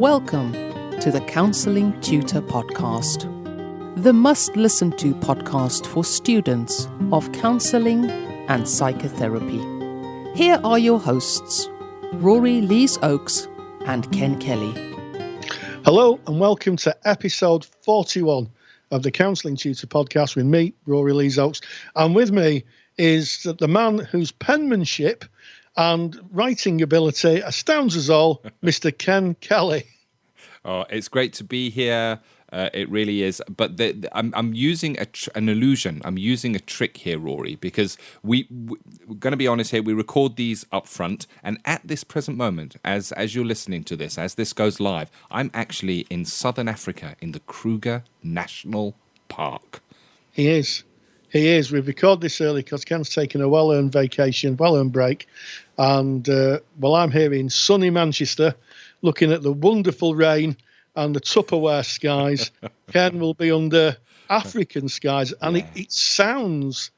Welcome to the Counselling Tutor Podcast, the must-listen-to podcast for students of counselling and psychotherapy. Here are your hosts, Rory Lees-Oakes and Ken Kelly. Hello and welcome to episode 41 of the Counselling Tutor Podcast with me, Rory Lees-Oakes. And with me is the man whose penmanship and writing ability astounds us all, Mr. Ken Kelly. Oh, it's great to be here. It really is. But I'm using an illusion. I'm using a trick here, Rory, because we're going to be honest here. We record these up front. And at this present moment, as you're listening to this, as this goes live, I'm actually in Southern Africa in the Kruger National Park. He is. We record this early because Ken's taken a well-earned vacation, well-earned break. And I'm here in sunny Manchester, looking at the wonderful rain and the Tupperware skies. Ken will be under African skies, and it sounds.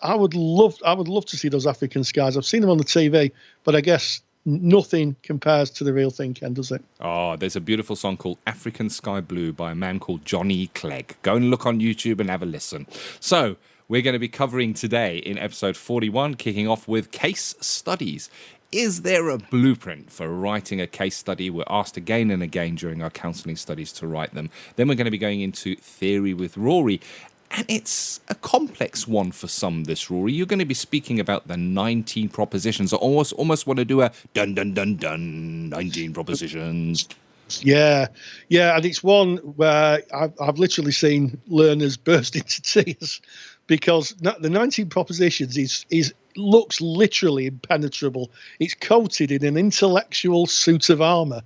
I would love to see those African skies. I've seen them on the TV, but I guess nothing compares to the real thing, Ken, does it? Oh, there's a beautiful song called African Sky Blue by a man called Johnny Clegg. Go and look on YouTube and have a listen. So we're going to be covering today in episode 41, kicking off with case studies. Is there a blueprint for writing a case study? We're asked again and again during our counselling studies to write them. Then we're going to be going into theory with Rory. And it's a complex one for some, this, Rory. You're going to be speaking about the 19 propositions. I almost want to do a dun, dun, dun, dun, 19 propositions. Yeah, and it's one where I've literally seen learners burst into tears because the 19 propositions looks literally impenetrable. It's coated in an intellectual suit of armour,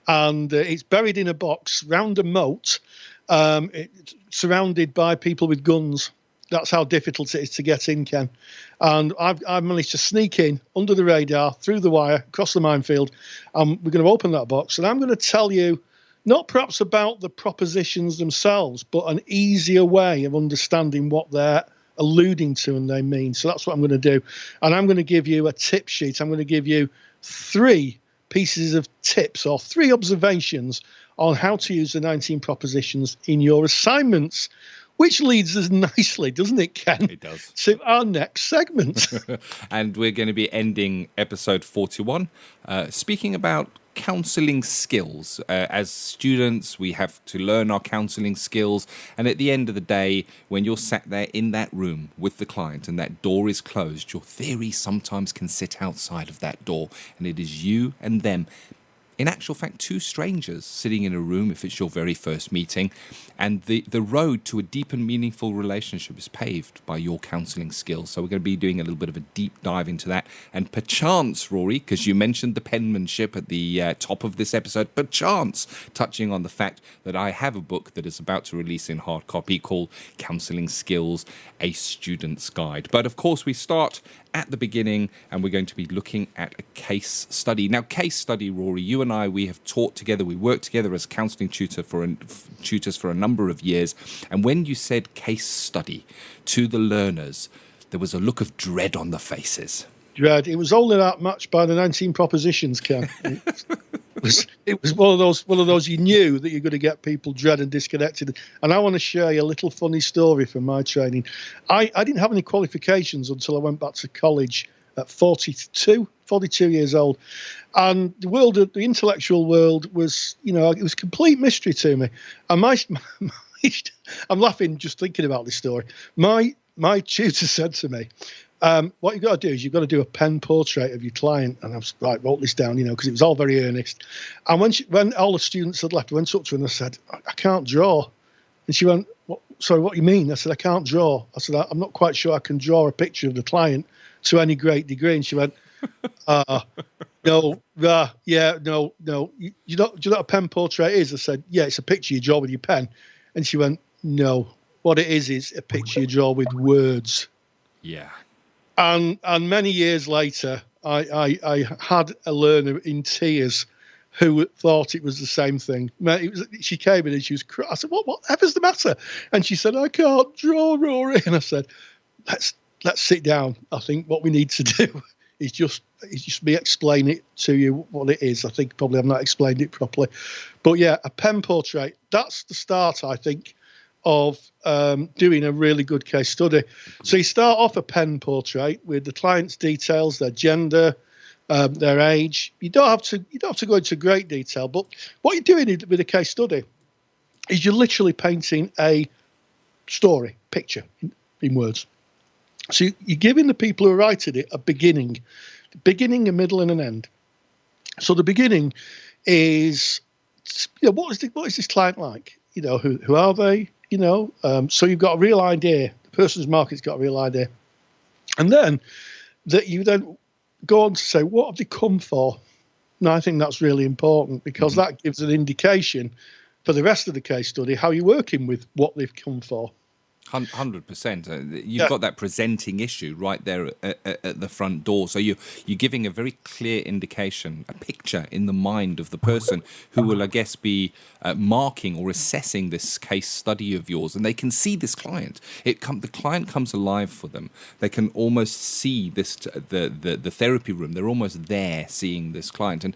and it's buried in a box round a moat, surrounded by people with guns. That's how difficult it is to get in, Ken. And I've managed to sneak in under the radar, through the wire, across the minefield. We're going to open that box, and I'm going to tell you, not perhaps about the propositions themselves, but an easier way of understanding what they're alluding to and they mean. So that's what I'm going to do. And I'm going to give you a tip sheet. I'm going to give you 3 pieces of tips or 3 observations on how to use the 19 propositions in your assignments, which leads us nicely, doesn't it, Ken? It does. To our next segment. And we're going to be ending episode 41, speaking about counselling skills. As students, we have to learn our counselling skills. And at the end of the day, when you're sat there in that room with the client and that door is closed, your theory sometimes can sit outside of that door. And it is you and them. In actual fact, 2 strangers sitting in a room if it's your very first meeting, and the road to a deep and meaningful relationship is paved by your counselling skills. So we're going to be doing a little bit of a deep dive into that. And perchance, Rory, because you mentioned the penmanship at the top of this episode, perchance touching on the fact that I have a book that is about to release in hard copy called Counselling Skills, A Student's Guide. But of course, we start at the beginning, and we're going to be looking at a case study. Now, case study, Rory, you and I, we have taught together, we worked together as counselling tutors for a number of years. And when you said case study to the learners, there was a look of dread on the faces. Dread. It was only that matched by the 19 propositions, Ken. It was one of those you knew that you're going to get people dread and disconnected. And I want to share you a little funny story from my training. I didn't have any qualifications until I went back to college at 42 years old. And the intellectual world was, it was complete mystery to me. And I'm laughing just thinking about this story. My tutor said to me, what you've got to do is you've got to do a pen portrait of your client. And I was like, wrote this down, because it was all very earnest. And when all the students had left, I went up to her and I said, I can't draw. And she went, sorry, what do you mean? I said, I can't draw. I said, I'm not quite sure I can draw a picture of the client to any great degree. And she went, no. You know what a pen portrait is? I said, yeah, it's a picture you draw with your pen. And she went, no, what it is a picture you draw with words. Yeah. And many years later, I had a learner in tears who thought it was the same thing. She came in and she was crying. I said, whatever's the matter? And she said, I can't draw, Rory. And I said, let's sit down. I think what we need to do It's just me explain it to you what it is. I think probably I've not explained it properly. But yeah, a pen portrait, that's the start, I think, of doing a really good case study. So you start off a pen portrait with the client's details, their gender, their age. You don't have to go into great detail, but what you're doing with a case study is you're literally painting a story, picture in words. So you're giving the people who are writing it a beginning, a middle, and an end. So the beginning is, what is this client like? Who are they? So you've got a real idea. The person's market's got a real idea, and then you go on to say, what have they come for? And I think that's really important because that gives an indication for the rest of the case study how you're working with what they've come for. 100%. You've got that presenting issue right there at the front door. So you're giving a very clear indication, a picture in the mind of the person who will, I guess, be marking or assessing this case study of yours. And they can see this client. The client comes alive for them. They can almost see this the therapy room. They're almost there seeing this client. And,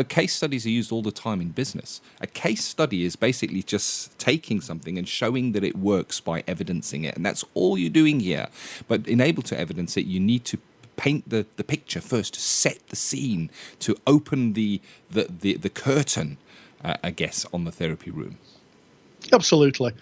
case studies are used all the time in business. A case study is basically just taking something and showing that it works by evidence. It, and that's all you're doing here. But in able to evidence it, you need to paint the picture first, to set the scene, to open the curtain, I guess, on the therapy room. Absolutely.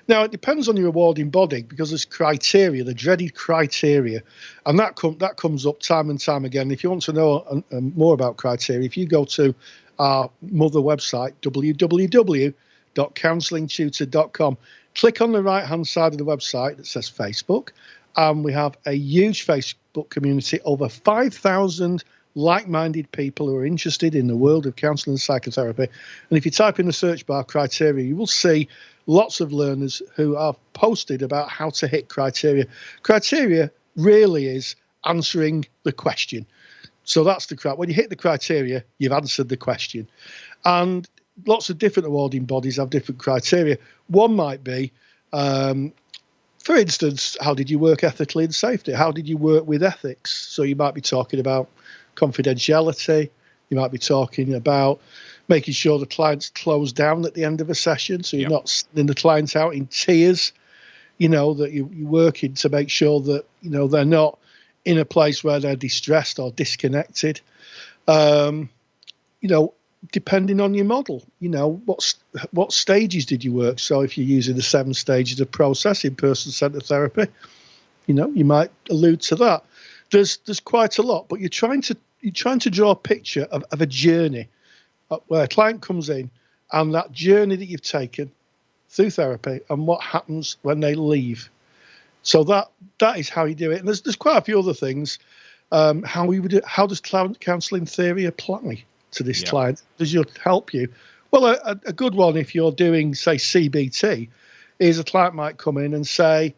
Now, it depends on your awarding body because there's criteria, the dreaded criteria, and that comes up time and time again. If you want to know more about criteria, if you go to our mother website, www.counsellingtutor.com, click on the right-hand side of the website that says Facebook, and we have a huge Facebook community, over 5,000 like-minded people who are interested in the world of counselling and psychotherapy. And if you type in the search bar criteria, you will see lots of learners who have posted about how to hit criteria. Criteria really is answering the question. So that's when you hit the criteria, you've answered the question. And lots of different awarding bodies have different criteria. One might be, for instance, how did you work ethically and safety? How did you work with ethics? So you might be talking about confidentiality. You might be talking about making sure the client's closed down at the end of a session. So you're not sending the clients out in tears, that you're working to make sure that, they're not in a place where they're distressed or disconnected. Depending on your model, what stages did you work? So if you're using the 7 stages of processing person-centered therapy, you might allude to that. There's quite a lot, but you're trying to draw a picture of a journey where a client comes in and that journey that you've taken through therapy and what happens when they leave. So that is how you do it. And there's quite a few other things. How does counselling theory apply to this client? Does it help you? Well, a good one, if you're doing, say, CBT, is a client might come in and say,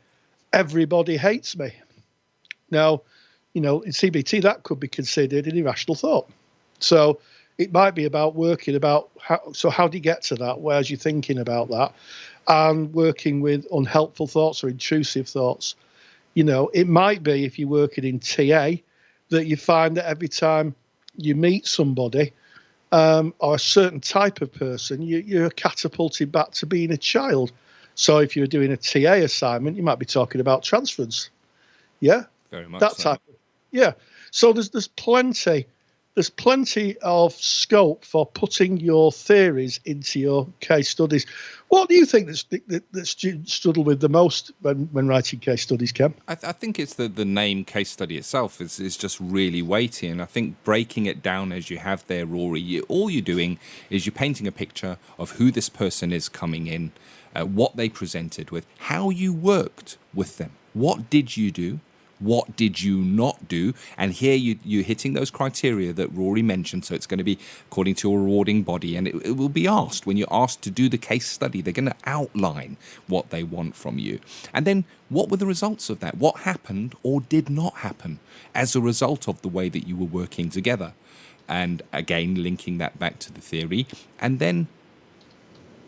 everybody hates me. Now, in CBT, that could be considered an irrational thought. So it might be about working about how do you get to that? Where's your thinking about that? And working with unhelpful thoughts or intrusive thoughts. It might be, if you're working in TA, that you find that every time you meet somebody or a certain type of person, you're catapulted back to being a child. So if you're doing a TA assignment, you might be talking about transference. Yeah? Very much that so. Type of, yeah. So there's plenty of scope for putting your theories into your case studies. What do you think that students struggle with the most when writing case studies, Ken? I think it's the name case study itself is just really weighty. And I think breaking it down as you have there, Rory, all you're doing is you're painting a picture of who this person is coming in, what they presented with, how you worked with them. What did you do? What did you not do? And here you're hitting those criteria that Rory mentioned. So it's going to be according to your rewarding body. And it will be asked when you're asked to do the case study. They're going to outline what they want from you. And then what were the results of that? What happened or did not happen as a result of the way that you were working together? And again, linking that back to the theory. And then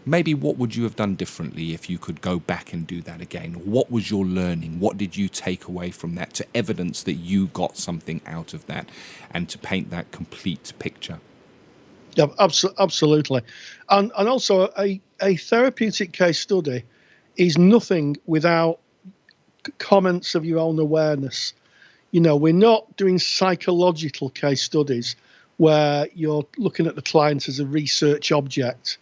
maybe what would you have done differently if you could go back and do that again? What was your learning? What did you take away from that to evidence that you got something out of that and to paint that complete picture? Yeah, absolutely. And also a therapeutic case study is nothing without comments of your own awareness. We're not doing psychological case studies where you're looking at the client as a research object.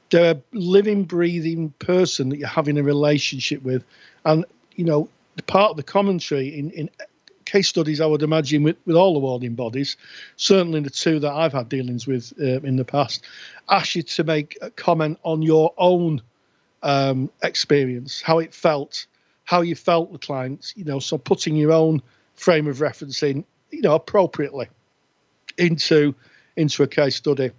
They're a living, breathing person that you're having a relationship with. And, the part of the commentary in case studies, I would imagine, with all awarding bodies, certainly the two that I've had dealings with in the past, ask you to make a comment on your own experience, how it felt, how you felt the client, so putting your own frame of reference in, appropriately into a case study.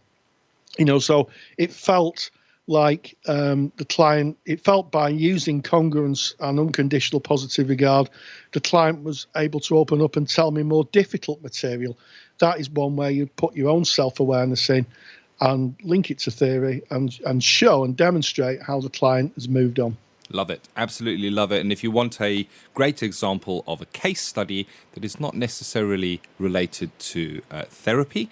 So it felt like the client, it felt by using congruence and unconditional positive regard, the client was able to open up and tell me more difficult material. That is one where you put your own self-awareness in and link it to theory and show and demonstrate how the client has moved on. Love it. Absolutely love it. And if you want a great example of a case study that is not necessarily related to therapy,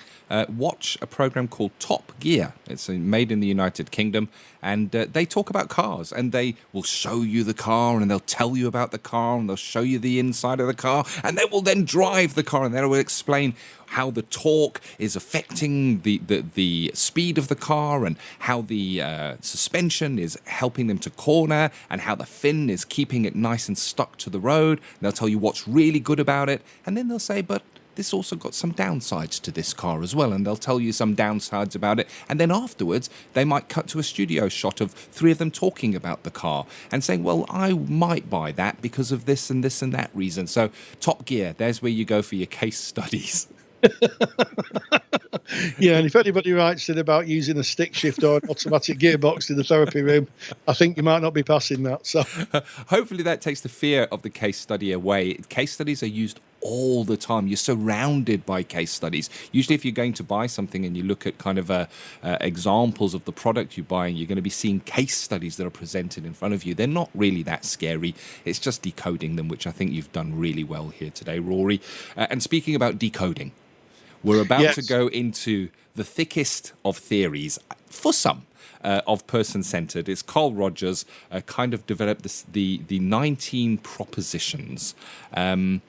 watch a program called Top Gear. It's made in the United Kingdom, and they talk about cars, and they will show you the car, and they'll tell you about the car, and they'll show you the inside of the car, and they will then drive the car, and they will explain how the torque is affecting the speed of the car, and how the suspension is helping them to corner, and how the fin is keeping it nice and stuck to the road. And they'll tell you what's really good about it, and then they'll say, but this also got some downsides to this car as well, and they'll tell you some downsides about it. And then afterwards, they might cut to a studio shot of three of them talking about the car and saying, well, I might buy that because of this and this and that reason. So Top Gear, there's where you go for your case studies. Yeah, and if anybody writes it about using a stick shift or an automatic gearbox in the therapy room, I think you might not be passing that. So hopefully that takes the fear of the case study away. Case studies are used all the time. You're surrounded by case studies. Usually if you're going to buy something and you look at kind of examples of the product you're buying, you're going to be seeing case studies that are presented in front of you. They're not really that scary. It's just decoding them, which I think you've done really well here today, Rory. And speaking about decoding, we're about to go into the thickest of theories for some of person-centered. It's Carl Rogers kind of developed the 19 propositions. And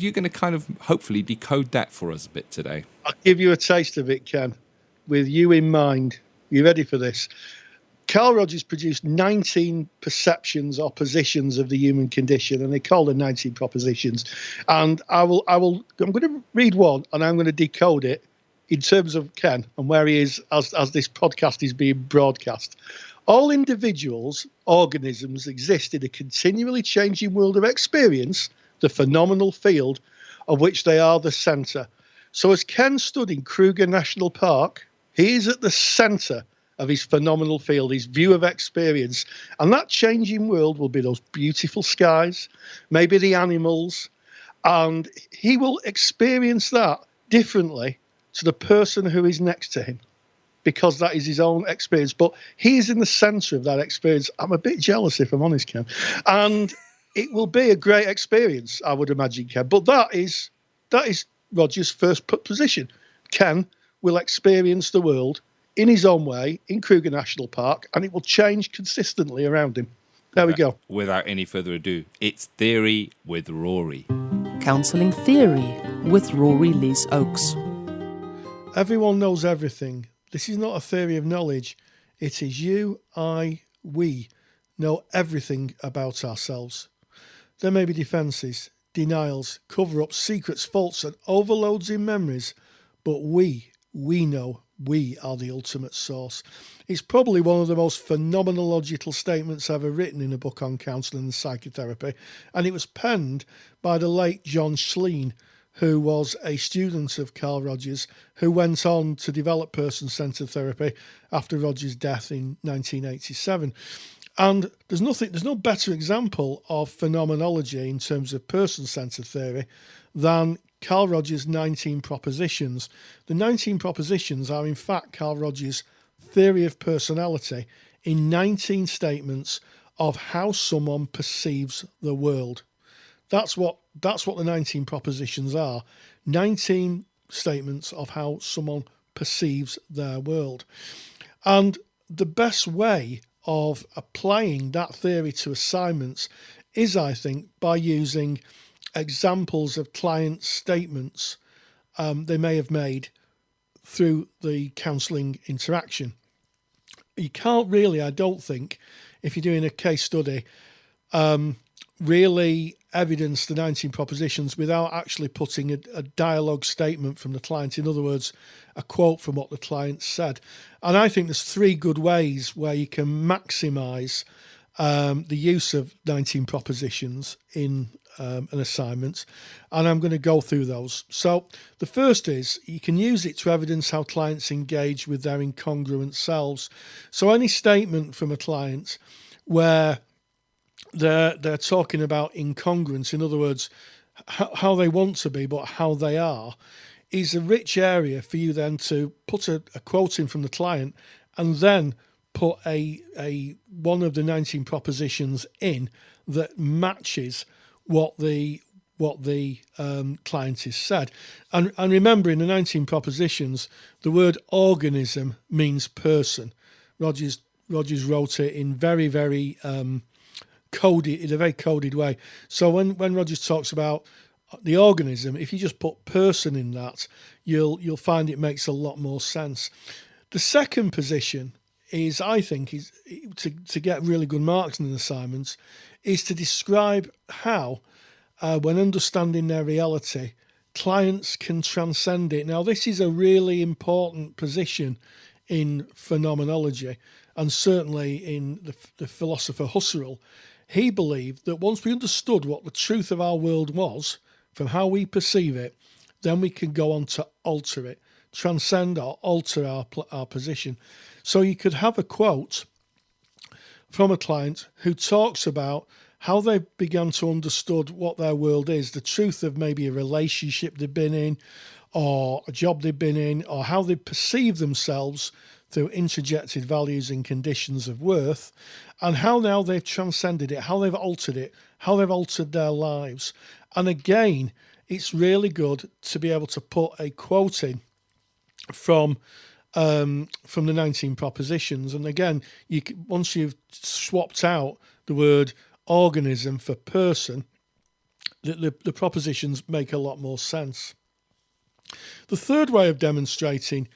you're going to kind of hopefully decode that for us a bit today. I'll give you a taste of it, Ken, with you in mind. You ready for this? Carl Rogers produced 19 perceptions or positions of the human condition, and they call them 19 propositions. And I'm going to read one, and I'm going to decode it in terms of Ken and where he is as this podcast is being broadcast. All individuals, organisms exist in a continually changing world of experience, the phenomenal field of which they are the centre. So as Ken stood in Kruger National Park, he is at the centre of his phenomenal field, his view of experience. And that changing world will be those beautiful skies, maybe the animals, and he will experience that differently to the person who is next to him, because that is his own experience. But he is in the centre of that experience. I'm a bit jealous, if I'm honest, Ken. And it will be a great experience, I would imagine, Ken. But that is Roger's first position. Ken will experience the world in his own way in Kruger National Park, and it will change consistently around him. There we go. Without any further ado, it's Theory with Rory. Counselling Theory with Rory Lees Oakes. Everyone knows everything. This is not a theory of knowledge. It is you, I, we know everything about ourselves. There may be defences, denials, cover-ups, secrets, faults and overloads in memories, but we know we are the ultimate source. It's probably one of the most phenomenological statements ever written in a book on counselling and psychotherapy, and it was penned by the late John Schleen, who was a student of Carl Rogers, who went on to develop person-centred therapy after Rogers' death in 1987. And there's no better example of phenomenology in terms of person-centred theory than Carl Rogers' 19 propositions. The 19 propositions are in fact Carl Rogers' theory of personality in 19 statements of how someone perceives the world. That's what the 19 propositions are. 19 statements of how someone perceives their world. And the best way of applying that theory to assignments is, I think, by using examples of client statements they may have made through the counselling interaction. You can't really, I don't think, if you're doing a case study, really evidence the 19 propositions without actually putting a dialogue statement from the client. In other words, a quote from what the client said. And I think there's 3 good ways where you can maximise the use of 19 propositions in an assignment, and I'm going to go through those. So the first is you can use it to evidence how clients engage with their incongruent selves. So any statement from a client where they're talking about incongruence, in other words, how they want to be but how they are, is a rich area for you then to put a quote in from the client and then put a one of the 19 propositions in that matches what the client has said. And remember, in the 19 propositions, the word organism means person. Rogers wrote it in very coded, in a very coded way. So when Rogers talks about the organism, if you just put person in that, you'll find it makes a lot more sense. The second position is, I think, is to get really good marks in an assignment, is to describe how, when understanding their reality, clients can transcend it. Now, this is a really important position in phenomenology, and certainly in the philosopher Husserl. He believed that once we understood what the truth of our world was, from how we perceive it, then we can go on to alter it, transcend or alter our position. So you could have a quote from a client who talks about how they began to understood what their world is, the truth of maybe a relationship they've been in or a job they've been in, or how they perceive themselves through interjected values and conditions of worth, and how now they've transcended it, how they've altered it, how they've altered their lives. And again, it's really good to be able to put a quote in from the 19 propositions. And again, once you've swapped out the word organism for person, the propositions make a lot more sense. The third way of demonstrating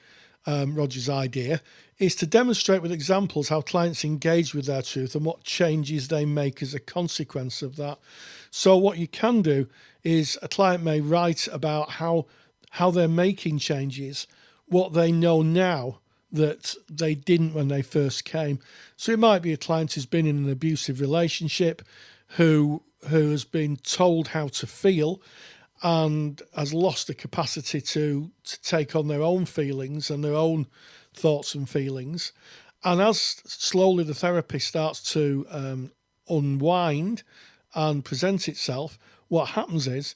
Roger's idea is to demonstrate with examples how clients engage with their truth and what changes they make as a consequence of that. So what you can do is a client may write about how they're making changes, what they know now that they didn't when they first came. So it might be a client who's been in an abusive relationship, who has been told how to feel and has lost the capacity to take on their own feelings and their own thoughts and feelings. And as slowly the therapy starts to unwind and present itself, what happens is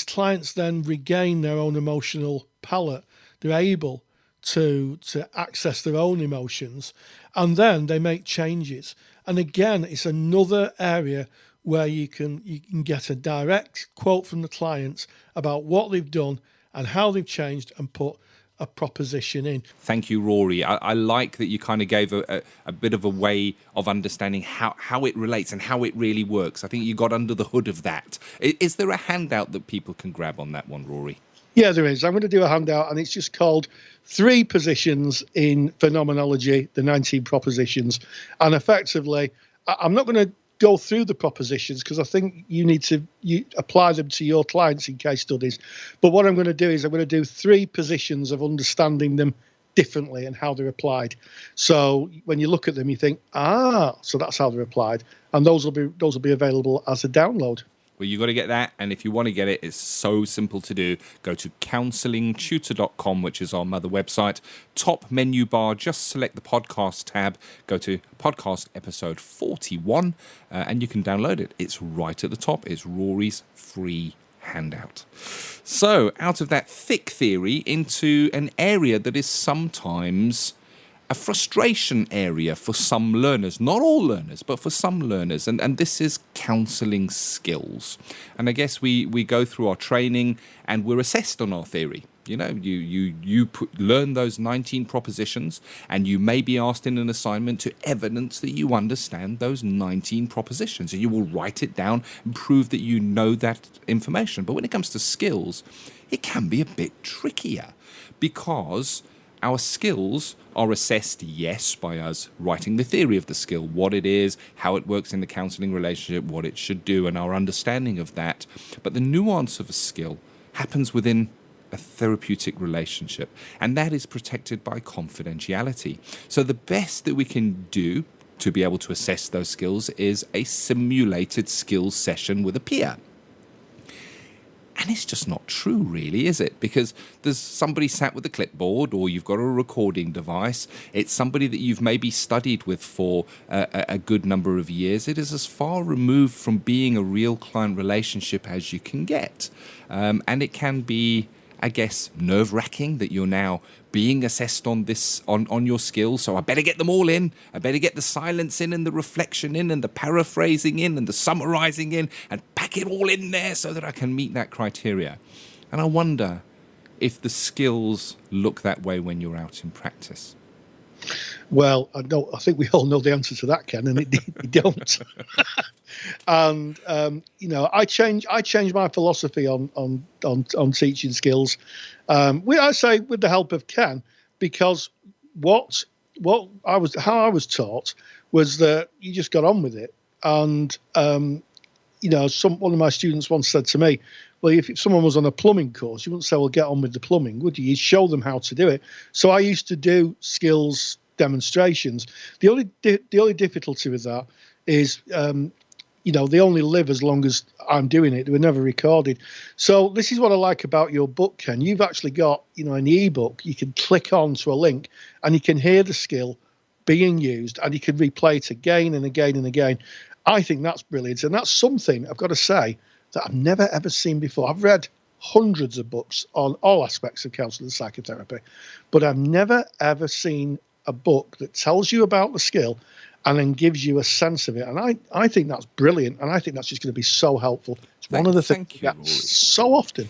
clients then regain their own emotional palette. They're able to access their own emotions, and then they make changes. And again, it's another area where you can get a direct quote from the clients about what they've done and how they've changed and put a proposition in. Thank you, Rory. I like that you kind of gave a bit of a way of understanding how it relates and how it really works. I think you got under the hood of that. Is there a handout that people can grab on that one, Rory? Yeah, there is. I'm going to do a handout, and it's just called 3 Positions in Phenomenology, the 19 Propositions. And effectively, I'm not going to go through the propositions because I think you need to apply them to your clients in case studies. But what I'm going to do is I'm going to do 3 positions of understanding them differently and how they're applied. So when you look at them, you think, so that's how they're applied. And those will be available as a download. Well, you got to get that, and if you want to get it, it's so simple to do. Go to counsellingtutor.com, which is our mother website. Top menu bar, just select the podcast tab, go to podcast episode 41, and you can download it. It's right at the top. It's Rory's free handout. So, out of that thick theory into an area that is sometimes frustration area for some learners, not all learners, but for some learners. And this is counselling skills. And I guess we go through our training and we're assessed on our theory. You know, you learn those 19 propositions, and you may be asked in an assignment to evidence that you understand those 19 propositions, and you will write it down and prove that you know that information. But when it comes to skills, it can be a bit trickier, because our skills are assessed, yes, by us writing the theory of the skill, what it is, how it works in the counselling relationship, what it should do, and our understanding of that. But the nuance of a skill happens within a therapeutic relationship, and that is protected by confidentiality. So the best that we can do to be able to assess those skills is a simulated skills session with a peer. And it's just not true, really, is it? Because there's somebody sat with a clipboard, or you've got a recording device. It's somebody that you've maybe studied with for a good number of years. It is as far removed from being a real client relationship as you can get. And it can be, I guess, nerve-wracking that you're now being assessed on this, on your skills. So I better get them all in. I better get the silence in, and the reflection in, and the paraphrasing in, and the summarizing in, and pack it all in there so that I can meet that criteria. And I wonder if the skills look that way when you're out in practice. Well, I think we all know the answer to that, Ken, and it don't. And I changed my philosophy on teaching skills. I say with the help of Ken, because how I was taught was that you just got on with it. And one of my students once said to me, well, if someone was on a plumbing course, you wouldn't say, well, get on with the plumbing, would you? You'd show them how to do it. So I used to do skills demonstrations. The only difficulty with that is, they only live as long as I'm doing it. They were never recorded. So this is what I like about your book, Ken. You've actually got, an ebook. You can click on to a link and you can hear the skill being used, and you can replay it again and again and again. I think that's brilliant. And that's something, I've got to say, that I've never, ever seen before. I've read hundreds of books on all aspects of counselling and psychotherapy, but I've never, ever seen a book that tells you about the skill and then gives you a sense of it. And I think that's brilliant, and I think that's just going to be so helpful. It's one of the things you get so often.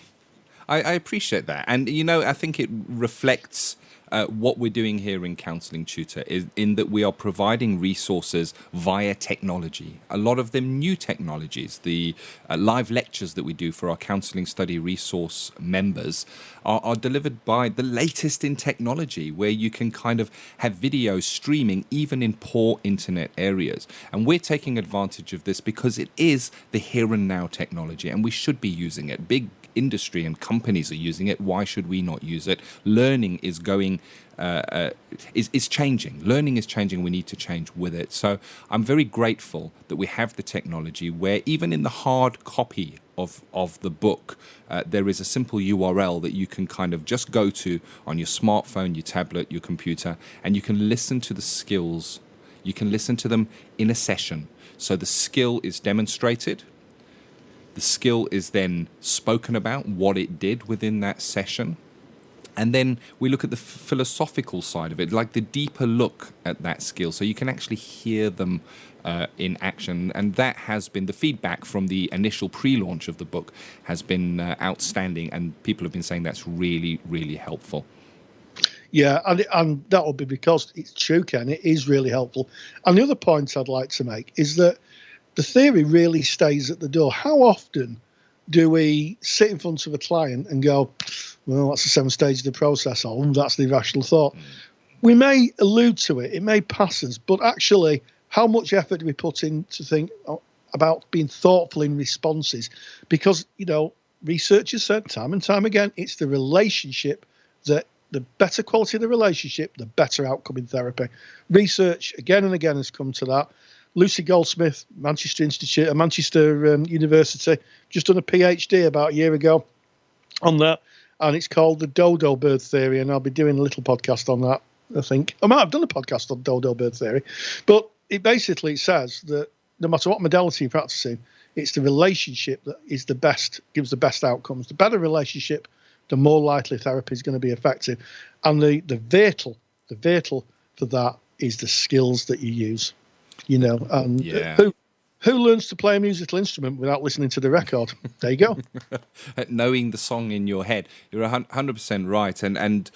I appreciate that. And, I think it reflects what we're doing here in Counselling Tutor, is in that we are providing resources via technology, a lot of them new technologies. The live lectures that we do for our Counselling Study Resource members are delivered by the latest in technology, where you can kind of have video streaming even in poor internet areas. And we're taking advantage of this because it is the here and now technology, and we should be using it. Big industry and companies are using it. Why should we not use it? Learning is is changing. Learning is changing. We need to change with it. So I'm very grateful that we have the technology where even in the hard copy of the book, there is a simple URL that you can kind of just go to on your smartphone, your tablet, your computer, and you can listen to the skills. You can listen to them in a session. So the skill is demonstrated. The skill is then spoken about, what it did within that session. And then we look at the philosophical side of it, like the deeper look at that skill. So you can actually hear them in action. And that has been the feedback from the initial pre-launch of the book has been outstanding. And people have been saying that's really, really helpful. Yeah, and that will be because it's true, Ken. It is really helpful. And the other point I'd like to make is that the theory really stays at the door. How often do we sit in front of a client and go, well, that's the 7 stage of the process, or that's the irrational thought? We may allude to it, it may pass us, but actually, how much effort do we put in to think about being thoughtful in responses? Because, research has said time and time again, it's the relationship that the better quality of the relationship, the better outcome in therapy. Research again and again has come to that. Lucy Goldsmith, Manchester University, just done a PhD about a year ago on that, and it's called the dodo bird theory, and I'll be doing a little podcast on that, I think. I might have done a podcast on dodo bird theory, but it basically says that no matter what modality you're practicing, it's the relationship that is the best, gives the best outcomes. The better relationship, the more likely therapy is going to be effective. And the vital for that is the skills that you use. And Yeah. who learns to play a musical instrument without listening to the record? There you go. Knowing the song in your head. You're 100% right. And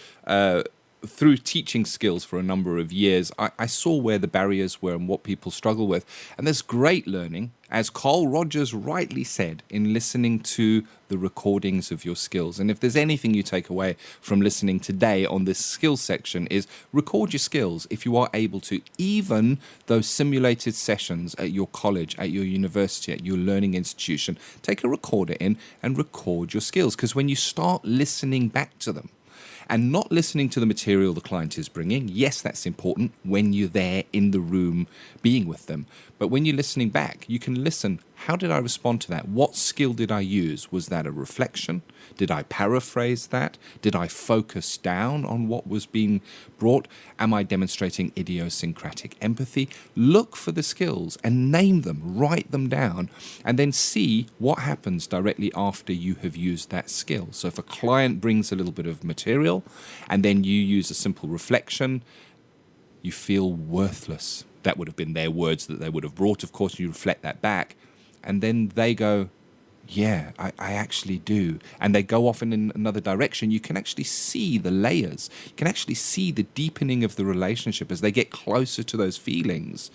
through teaching skills for a number of years, I saw where the barriers were and what people struggle with. And there's great learning, as Carl Rogers rightly said, in listening to the recordings of your skills. And if there's anything you take away from listening today on this skills section, is record your skills if you are able to, even those simulated sessions at your college, at your university, at your learning institution. Take a recorder in and record your skills, because when you start listening back to them, and not listening to the material the client is bringing. Yes, that's important when you're there in the room being with them. But when you're listening back, you can listen. How did I respond to that? What skill did I use? Was that a reflection? Did I paraphrase that? Did I focus down on what was being brought? Am I demonstrating idiosyncratic empathy? Look for the skills and name them, write them down, and then see what happens directly after you have used that skill. So if a client brings a little bit of material and then you use a simple reflection, you feel worthless. That would have been their words that they would have brought. Of course, you reflect that back, and then they go, yeah, I actually do. And they go off in another direction. You can actually see the layers. You can actually see the deepening of the relationship as they get closer to those feelings.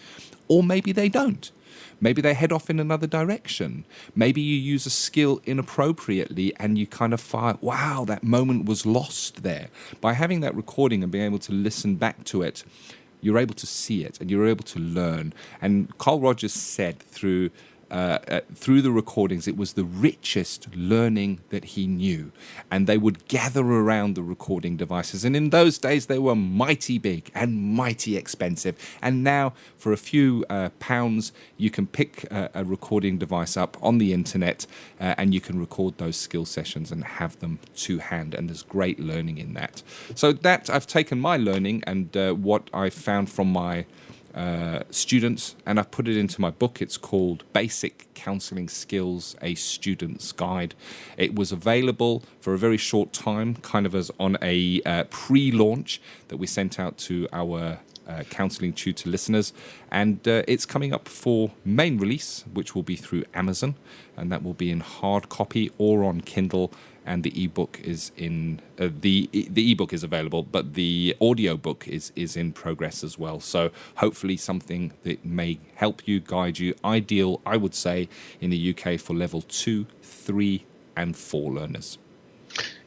Or maybe they don't. Maybe they head off in another direction. Maybe you use a skill inappropriately and you kind of find, wow, that moment was lost there. By having that recording and being able to listen back to it, you're able to see it and you're able to learn. And Carl Rogers said through the recordings, it was the richest learning that he knew. And they would gather around the recording devices. And in those days, they were mighty big and mighty expensive. And now, for a few pounds, you can pick a recording device up on the internet and you can record those skill sessions and have them to hand. And there's great learning in that. So that I've taken my learning and what I found from my students, and I've put it into my book. It's called Basic Counselling Skills, A Student's Guide. It was available for a very short time, kind of as on a pre-launch that we sent out to our Counselling Tutor listeners, and it's coming up for main release, which will be through Amazon, and that will be in hard copy or on Kindle. And the ebook is in the ebook is available, but the audio book is in progress as well. So hopefully something that may help you, guide you. Ideal, I would say, in the UK for level 2, 3, and 4 learners.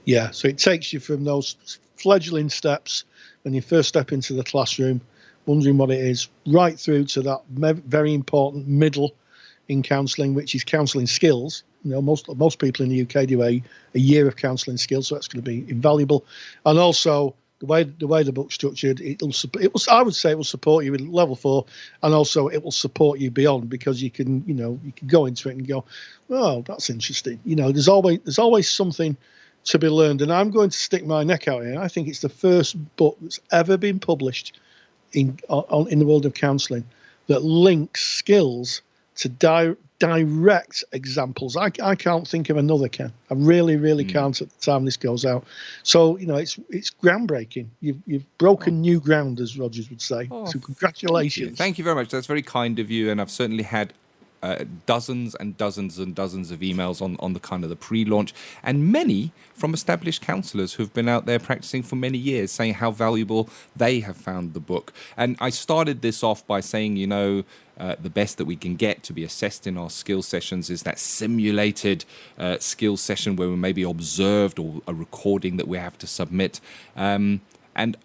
Yeah, so it takes you from those fledgling steps when you first step into the classroom, wondering what it is, right through to that very important middle in counselling, which is counselling skills. Most people in the UK do a year of counselling skills, so that's going to be invaluable. And also the way the book's structured, I would say it will support you in level 4, and also it will support you beyond, because you can go into it and go, oh, that's interesting. There's always something to be learned. And I'm going to stick my neck out here. I think it's the first book that's ever been published in the world of counselling that links skills to direct examples. I can't think of another, Ken. I really can't at the time this goes out. So it's groundbreaking. You've broken new ground, as Rogers would say. So congratulations. Thank you very much. That's very kind of you, and I've certainly had dozens and dozens and dozens of emails on the kind of the pre-launch, and many from established counsellors who've been out there practicing for many years, saying how valuable they have found the book. And I started this off by saying, the best that we can get to be assessed in our skills sessions is that simulated skills session where we may be observed, or a recording that we have to submit. And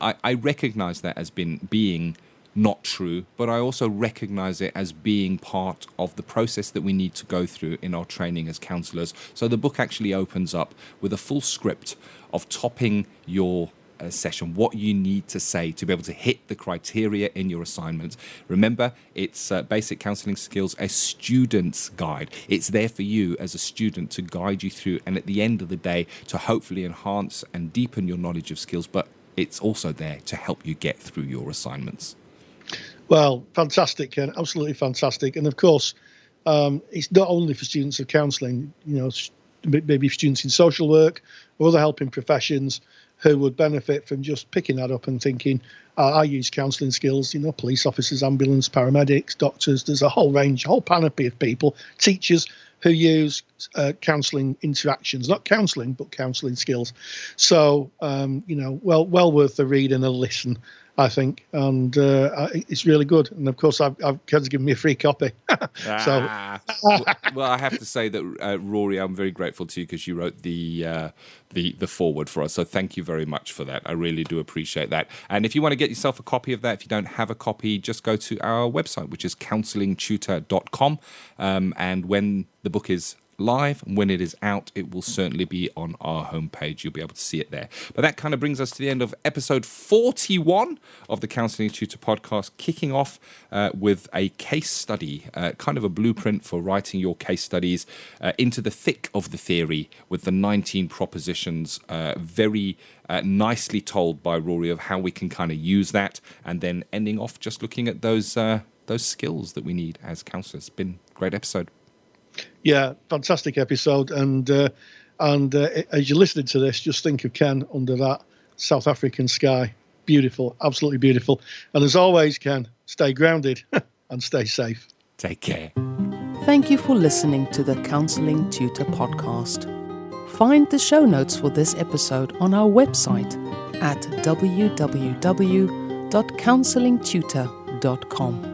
I recognise that as being not true, but I also recognize it as being part of the process that we need to go through in our training as counsellors. So the book actually opens up with a full script of topping your session, what you need to say to be able to hit the criteria in your assignments. Remember, it's Basic Counselling Skills, a student's guide. It's there for you as a student to guide you through, and at the end of the day, to hopefully enhance and deepen your knowledge of skills, but it's also there to help you get through your assignments. Well, fantastic, Ken. Absolutely fantastic. And of course, it's not only for students of counselling. maybe students in social work or other helping professions who would benefit from just picking that up and thinking, I use counselling skills, police officers, ambulance, paramedics, doctors. There's a whole range, a whole panoply of people, teachers who use counselling interactions, not counselling, but counselling skills. So, well worth the read and a listen, I think. And it's really good. And of course, Ken's given me a free copy. So, well, I have to say that, Rory, I'm very grateful to you because you wrote the foreword for us. So thank you very much for that. I really do appreciate that. And if you want to get yourself a copy of that, if you don't have a copy, just go to our website, which is counsellingtutor.com. And when the book is live, and when it is out, it will certainly be on our homepage. You'll be able to see it there. But that kind of brings us to the end of episode 41 of the Counselling Tutor Podcast, kicking off with a case study, kind of a blueprint for writing your case studies into the thick of the theory with the 19 propositions, very nicely told by Rory of how we can kind of use that, and then ending off just looking at those skills that we need as counsellors. Been a great episode. Yeah, fantastic episode. And as you're listening to this, just think of Ken under that South African sky. Beautiful, absolutely beautiful. And as always, Ken, stay grounded and stay safe. Take care. Thank you for listening to the Counselling Tutor Podcast. Find the show notes for this episode on our website at www.counsellingtutor.com.